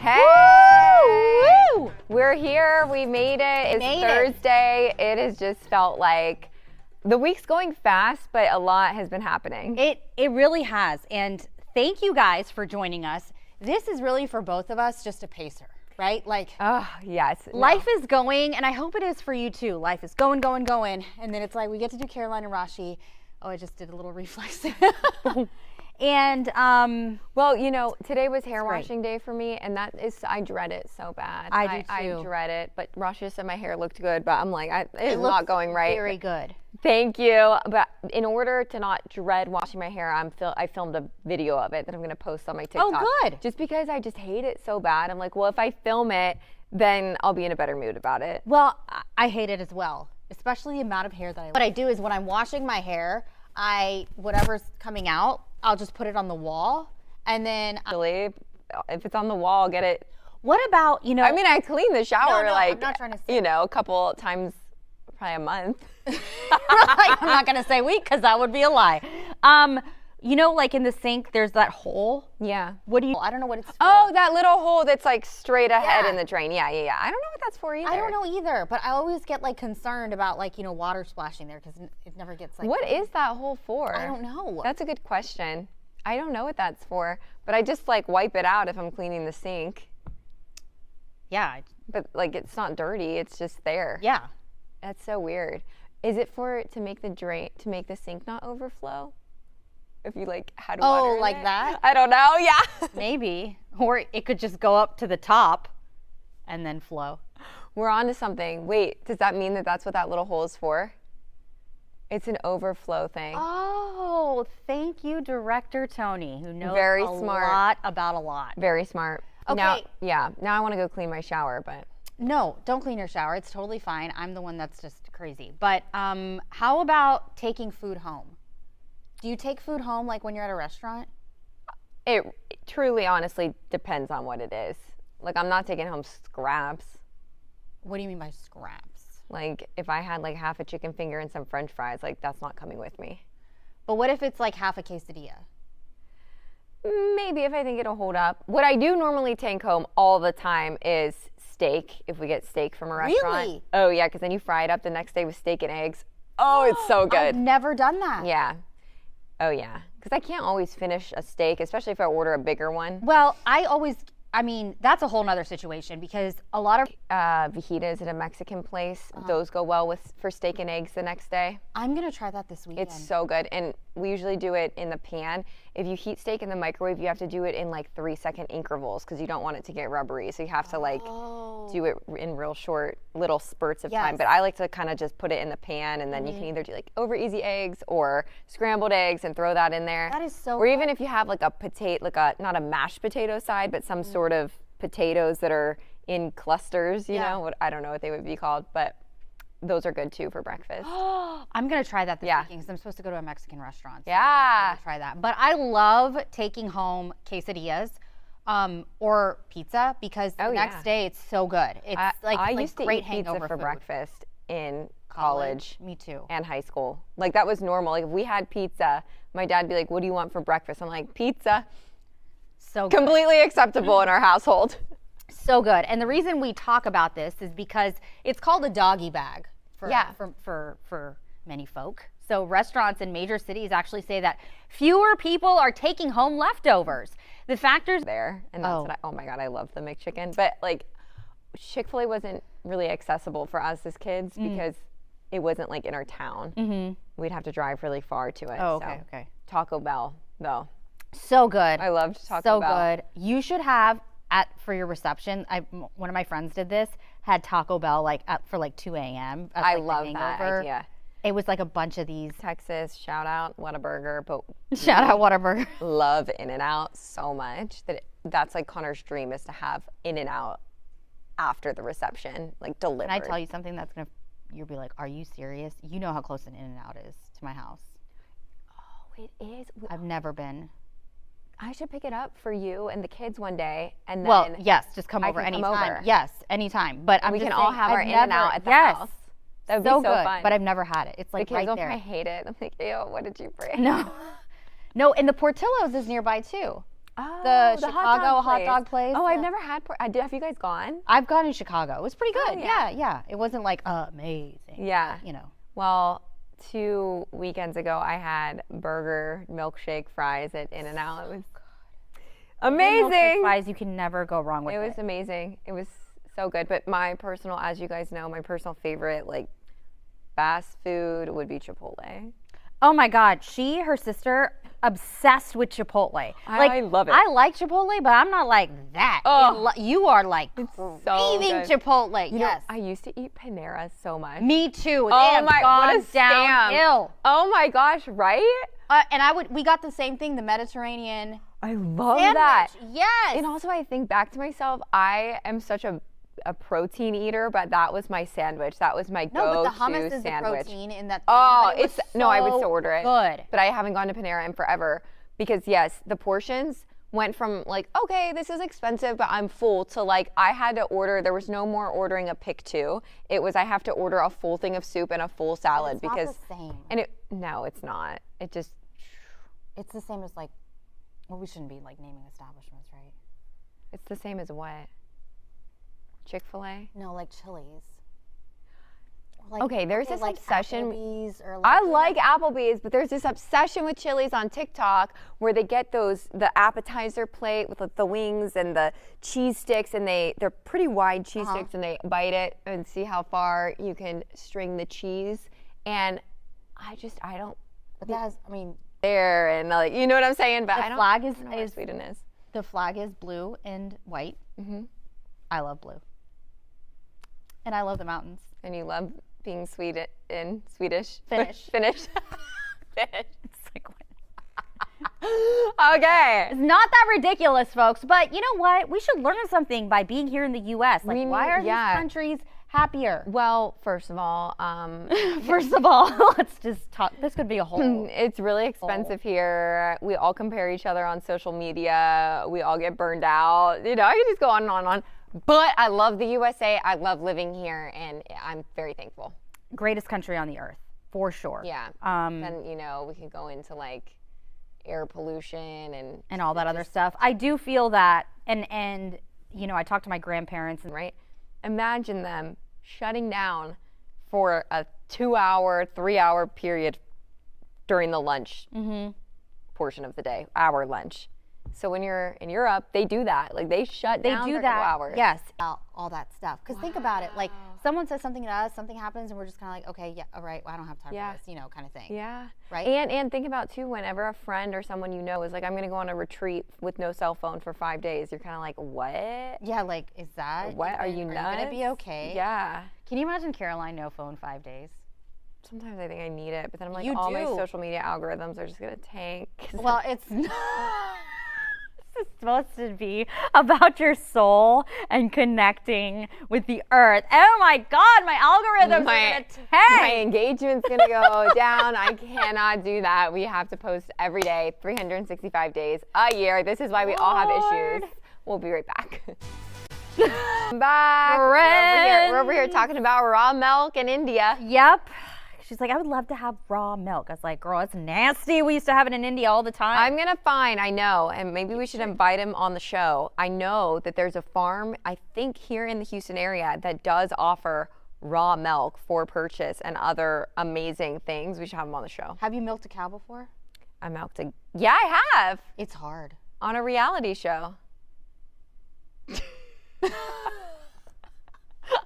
Hey! Woo! We're here. We made it. It's Thursday. It has just felt like the week's going fast, but a lot has been happening. It really has. And thank you guys for joining us. This is really for both of us just a pacer, right? Like, oh, yes. Life is going, and I hope it is for you too. Life is going, going, going. And then it's like we get to do Caroline and Rashi. Oh, I just did a little reflex. And well, you know, today was hair washing day for me, and I dread it so bad. I do too. I dread it, but Rashi said my hair looked good, but I'm like, it's not going right. Very good. Thank you. But in order to not dread washing my hair, I filmed a video of it that I'm going to post on my TikTok. Oh, good. Just because I just hate it so bad. I'm like, well, if I film it, then I'll be in a better mood about it. Well, I hate it as well, especially the amount of hair that I have. What I do is when I'm washing my hair, whatever's coming out, I'll just put it on the wall, and then if it's on the wall, get it. What about, you know? I mean, I clean the shower I'm not trying to say, a couple times, probably a month. I'm not gonna say week because that would be a lie. You know, like in the sink, there's that hole. Yeah. I don't know what it's for. Oh, that little hole that's like straight ahead in the drain. Yeah. I don't know what that's for either. I don't know either, but I always get like concerned about like, you know, water splashing there because it never gets like. What is that hole for? I don't know. That's a good question. I don't know what that's for, but I just like wipe it out if I'm cleaning the sink. Yeah. But like it's not dirty, it's just there. Yeah. That's so weird. Is it to make the sink not overflow? If you like had water in like it? that? I don't know. Yeah. Maybe. Or it could just go up to the top and then flow. We're on to something. Wait, does that mean that that's what that little hole is for? It's an overflow thing. Oh, thank you, Director Tony, who knows Very a smart. lot about a lot. Very smart. Okay. Now I want to go clean my shower, but. No, don't clean your shower. It's totally fine. I'm the one that's just crazy. But how about taking food home? Do you take food home like when you're at a restaurant? It truly, honestly depends on what it is. Like, I'm not taking home scraps. What do you mean by scraps? Like, if I had like half a chicken finger and some French fries, like that's not coming with me. But what if it's like half a quesadilla? Maybe if I think it'll hold up. What I do normally take home all the time is steak, if we get steak from a restaurant. Really? Oh, yeah, because then you fry it up the next day with steak and eggs. Oh, it's so good. I've never done that. Yeah. Oh, yeah. Because I can't always finish a steak, especially if I order a bigger one. Well, that's a whole nother situation because a lot of fajitas at a Mexican place, those go well for steak and eggs the next day. I'm going to try that this weekend. It's so good. And we usually do it in the pan. If you heat steak in the microwave, you have to do it in like 3-second intervals because you don't want it to get rubbery. So you have to do it in real short little spurts of time. But I like to kind of just put it in the pan, and then you can either do like over easy eggs or scrambled eggs and throw that in there. That is so Or even if you have like a potato, not a mashed potato side, but some sort of potatoes that are in clusters, you know, I don't know what they would be called, but those are good too for breakfast. I'm going to try that this weekend because I'm supposed to go to a Mexican restaurant. So I'm gonna try that. But I love taking home quesadillas or pizza because the next day it's so good. It's I used to great eat pizza hangover for food. breakfast in college. Me too. And high school. Like that was normal. Like if we had pizza, my dad'd be like, what do you want for breakfast? I'm like, pizza. So good. Completely acceptable in our household. So good. And the reason we talk about this is because it's called a doggy bag for many folk. So restaurants in major cities actually say that fewer people are taking home leftovers. The factors there, and that's what oh my God, I love the McChicken. But like Chick-fil-A wasn't really accessible for us as kids because it wasn't like in our town. We'd have to drive really far to it. Oh, okay. Taco Bell, though. So good. I loved Taco Bell. So good. You should have for your reception. One of my friends did this. Had Taco Bell for 2 a.m. I love that idea. It was like a bunch of these. Texas, shout out Whataburger, but shout out Whataburger. Love In-N-Out so much that's like Connor's dream is to have In-N-Out after the reception, like delivered. Can I tell you something you'll be like, are you serious? You know how close an In-N-Out is to my house. Oh, it is. I've never been. I should pick it up for you and the kids one day, and then yes, just come over anytime. Yes, anytime. But we can all have our In-N-Out at the house. That would be so good, but I've never had it. It's like the kids right there. I hate it. I'm like, ew, what did you bring? No, and the Portillo's is nearby too. the Chicago hot dog place. Oh, I've never had have you guys gone? I've gone in Chicago. It was pretty good. Oh, yeah. It wasn't like amazing. Yeah. You know. Well, 2 weekends ago, I had burger, milkshake, fries at In-N-Out. It was amazing. Milkshake fries, you can never go wrong with it. It was amazing. It was so good. But my personal, as you guys know, my personal favorite, like, fast food would be Chipotle. Oh my God, her sister, obsessed with Chipotle. I love it. I like Chipotle, but I'm not like that. Oh, you are like craving Chipotle. You yes. know, I used to eat Panera so much. Me too. They Oh have my, gone what a scam. downhill. Oh my gosh, right? And we got the same thing, the Mediterranean I love sandwich. that. Yes. And also, I think back to myself, I am such a protein eater, but that was my sandwich. That was my go-to No, but the hummus is sandwich. the protein in that thing. Oh, it's no, I would still order it. Good. But I haven't gone to Panera in forever because, yes, the portions went from like, okay, this is expensive, but I'm full, to like, I had to order, there was no more ordering a pick two. It was, I have to order a full thing of soup and a full salad It's because. not the same. And no, it's not. It just. It's the same as like, well, we shouldn't be like naming establishments, right? It's the same as what? Chick-fil-A? No, like Chili's. Okay, there's this obsession. Applebee's or I like Applebee's, but there's this obsession with Chili's on TikTok where they get the appetizer plate with the wings and the cheese sticks, and they're pretty wide cheese sticks, and they bite it and see how far you can string the cheese. And I don't. But that has, I mean. There and like, you know what I'm saying? But the I don't flag know how sweet it is. The flag is blue and white. Mm-hmm. I love blue. And I love the mountains. And you love being sweet in Swedish. Finnish. Finnish. It's like, what? Okay. It's not that ridiculous, folks. But you know what? We should learn something by being here in the U.S. Like, why are these countries happier? Well, first of all, let's just talk. This could be a whole. It's really expensive here. We all compare each other on social media. We all get burned out. You know, I could just go on and on and on. But I love the USA. I love living here, and I'm very thankful. Greatest country on the earth, for sure. Yeah. And you know, we could go into like air pollution and all that other stuff. I do feel that, and you know, I talked to my grandparents, and right. Imagine them shutting down for a 2-hour, 3-hour period during the lunch portion of the day, our lunch. So when you're in Europe, they do that. Like, they shut down for a couple hours. Yes, all that stuff. Because think about it. Like, someone says something to us, something happens, and we're just kind of like, okay, yeah, all right, well, I don't have time for this, you know, kind of thing. Yeah. Right? And think about, too, whenever a friend or someone you know is like, I'm going to go on a retreat with no cell phone for 5 days, you're kind of like, what? Yeah, like, is that? What? Are you nuts? Are you going to be okay? Yeah. Can you imagine Caroline, no phone 5 days? Sometimes I think I need it, but then I'm like, You all do. my social media algorithms are just going to tank. Well, it's not. This is supposed to be about your soul and connecting with the earth. Oh my God, my algorithms are going to tank. My engagement's going to go down. I cannot do that. We have to post every day, 365 days a year. This is why we all have issues. We'll be right back. Back. We're over here talking about raw milk in India. Yep. She's like, I would love to have raw milk. I was like, girl, it's nasty. We used to have it in India all the time. I'm going to find, I know, and maybe we should invite him on the show. I know that there's a farm, I think here in the Houston area, that does offer raw milk for purchase and other amazing things. We should have him on the show. Have you milked a cow before? Yeah, I have. It's hard. On a reality show.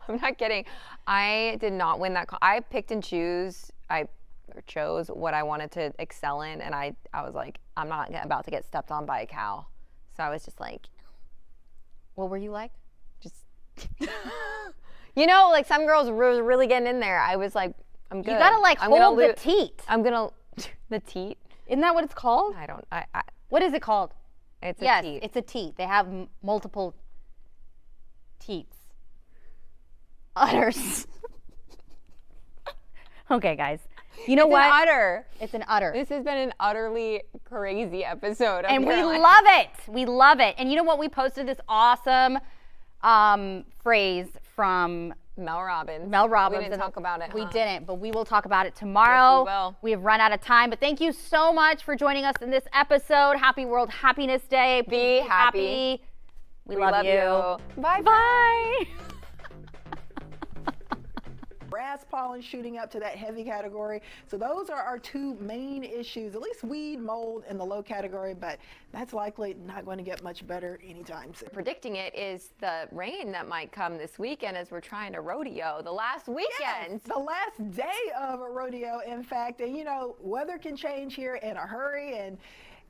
I'm not kidding. I did not win that. I picked and chose what I wanted to excel in, and I was like, I'm not about to get stepped on by a cow. So I was just like, what were you like? Just, you know, like some girls were really getting in there. I was like, I'm good. You gotta like hold the teat. The teat. Isn't that what it's called? What is it called? It's a teat. Yes, it's a teat. They have multiple teats. Udders. Okay, guys. You know what? It's an udder. It's an udder. This has been an utterly crazy episode. And we love it. We love it. And you know what? We posted this awesome phrase from Mel Robbins. Mel Robbins. We didn't talk about it. We didn't, but we will talk about it tomorrow. Yes, we will. We have run out of time, but thank you so much for joining us in this episode. Happy World Happiness Day. Be happy. We love you. Bye. Bye. Grass pollen shooting up to that heavy category. So those are our two main issues, at least weed, mold in the low category, but that's likely not going to get much better anytime soon. Predicting it is the rain that might come this weekend as we're trying to rodeo the last weekend. Yes, the last day of a rodeo, in fact. And you know, weather can change here in a hurry, and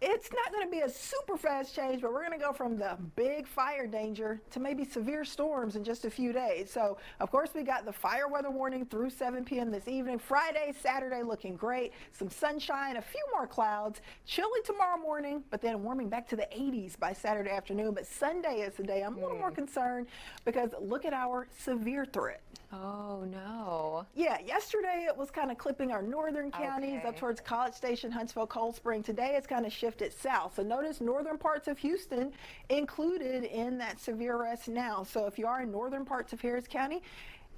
it's not going to be a super fast change, but we're going to go from the big fire danger to maybe severe storms in just a few days. So, of course, we got the fire weather warning through 7 p.m. this evening. Friday, Saturday looking great. Some sunshine, a few more clouds. Chilly tomorrow morning, but then warming back to the 80s by Saturday afternoon. But Sunday is the day I'm a little more concerned because look at our severe threat. Oh, no. Yeah, yesterday it was kind of clipping our northern counties up towards College Station, Huntsville, Cold Spring. Today it's kind of shifted south. So notice northern parts of Houston included in that severe risk now. So if you are in northern parts of Harris County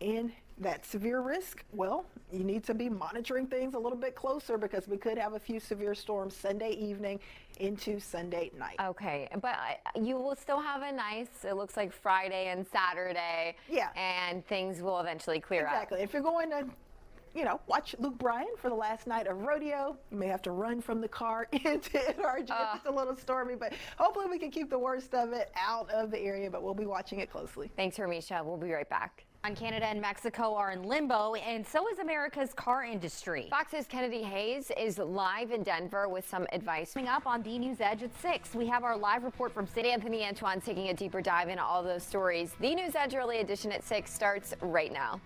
in that severe risk, well, you need to be monitoring things a little bit closer because we could have a few severe storms Sunday evening into Sunday night. Okay, but you will still have a nice, it looks like Friday and Saturday. Yeah. And things will eventually clear up. Exactly. If you're going to, you know, watch Luke Bryan for the last night of rodeo, you may have to run from the car into NRG. It's a little stormy, but hopefully we can keep the worst of it out of the area, but we'll be watching it closely. Thanks, Hermisha. We'll be right back. Canada and Mexico are in limbo, and so is America's car industry. Fox's Kennedy Hayes is live in Denver with some advice. Coming up on the News Edge at 6, we have our live report from City. Anthony Antoine's taking a deeper dive into all those stories. The News Edge Early Edition at 6 starts right now.